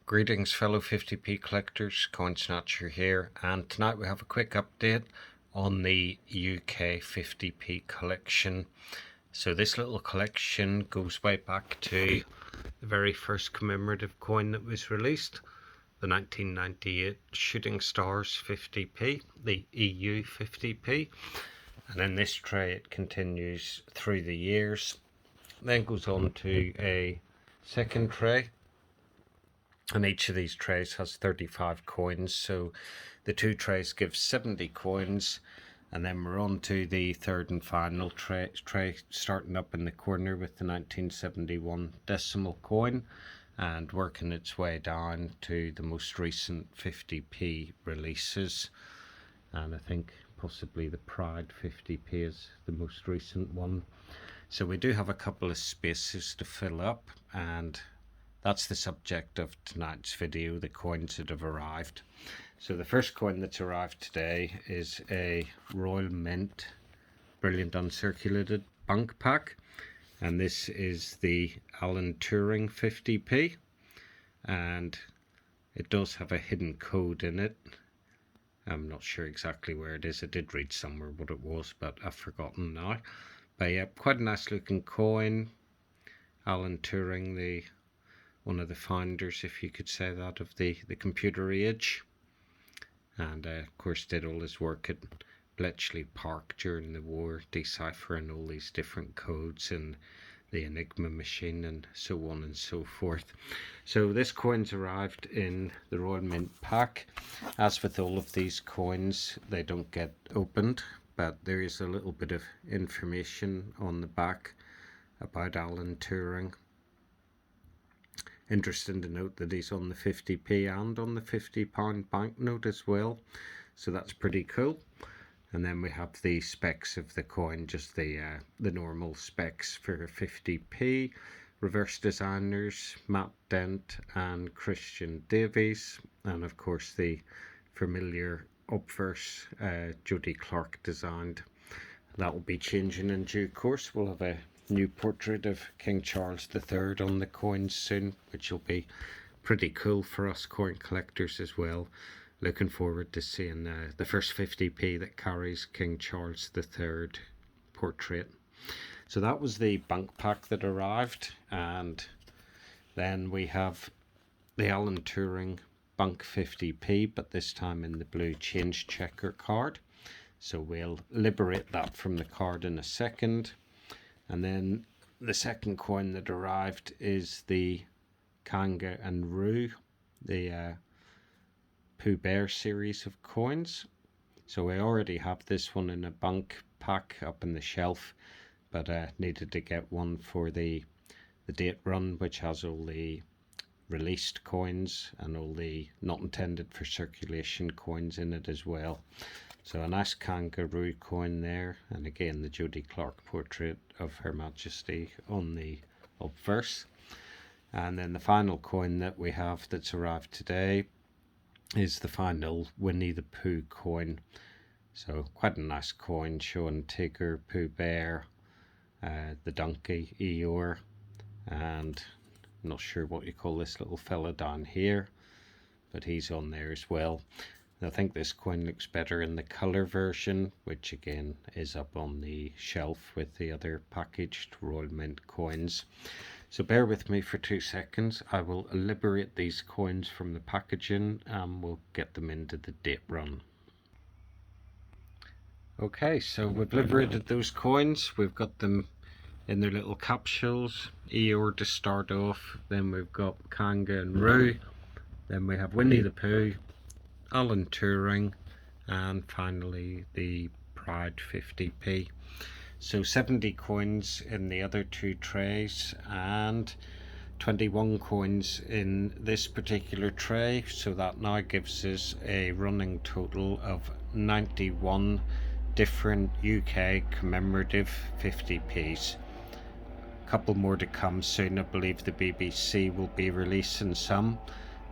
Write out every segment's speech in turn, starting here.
Greetings fellow 50p collectors, Coin Snatcher here, and tonight we have a quick update on the UK 50p collection. So this little collection goes way back to the very first commemorative coin that was released, the 1998 Shooting Stars 50p, the EU 50p, and in this tray it continues through the years, then goes on to a second tray. And each of these trays has 35 coins, so the two trays give 70 coins, and then we're on to the third and final tray starting up in the corner with the 1971 decimal coin and working its way down to the most recent 50p releases. And I think possibly the Pride 50p is the most recent one. So we do have a couple of spaces to fill up, and that's the subject of tonight's video, the coins that have arrived. So the first coin that's arrived today is a Royal Mint Brilliant Uncirculated Bank Pack, and this is the Alan Turing 50p, and it does have a hidden code in it. I'm not sure exactly where it is. I did read somewhere what it was, but I've forgotten now. But yeah, quite a nice looking coin. Alan Turing, one of the founders, if you could say that, of the computer age, and of course did all his work at Bletchley Park during the war, deciphering all these different codes and the Enigma machine and so on and so forth. So this coin's arrived in the Royal Mint pack. As with all of these coins, they don't get opened, but there is a little bit of information on the back about Alan Turing. Interesting to note that he's on the 50p and on the £50 banknote as well, so that's pretty cool. And then we have the specs of the coin, just the normal specs for 50p. Reverse designers Matt Dent and Christian Davies, and of course the familiar obverse Jody Clark designed. That will be changing in due course. We'll have a new portrait of King Charles III on the coins soon, which will be pretty cool for us coin collectors as well. Looking forward to seeing the first 50p that carries King Charles III portrait. So that was the bank pack that arrived, and then we have the Alan Turing Bank 50p, but this time in the blue change checker card. So we'll liberate that from the card in a second. And then the second coin that arrived is the Kanga and Roo, the Pooh Bear series of coins. So we already have this one in a bank pack up in the shelf, but needed to get one for the date run, which has all the released coins and all the not intended for circulation coins in it as well. So a nice kangaroo coin there, and again the Jody Clark portrait of Her Majesty on the obverse. And then the final coin that we have that's arrived today is the final Winnie the Pooh coin. So quite a nice coin showing Tigger, Pooh Bear, the donkey Eeyore, and I'm not sure what you call this little fella down here, but he's on there as well. I think this coin looks better in the colour version, which again is up on the shelf with the other packaged Royal Mint coins. So bear with me for 2 seconds. I will liberate these coins from the packaging and we'll get them into the date run. Okay, so we've liberated those coins. We've got them in their little capsules. Eeyore to start off, then we've got Kanga and Roo, then we have Winnie the Pooh, Alan Turing, and finally the Pride 50p. So 70 coins in the other two trays and 21 coins in this particular tray, so that now gives us a running total of 91 different UK commemorative 50p's. A couple more to come soon. I believe the BBC will be releasing some,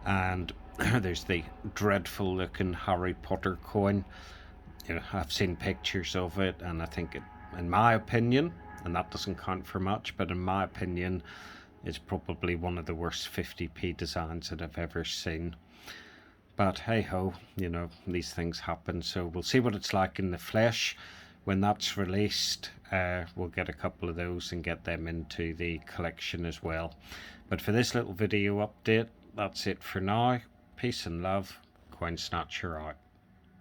and there's the dreadful looking Harry Potter coin. You know, I've seen pictures of it, and I think it, in my opinion, and that doesn't count for much, but in my opinion, It's probably one of the worst 50p designs that I've ever seen. But hey ho, you know, these things happen. So we'll see what it's like in the flesh. When that's released, we'll get a couple of those and get them into the collection as well. But for this little video update, that's it for now. Peace and love. Coin Snatcher out.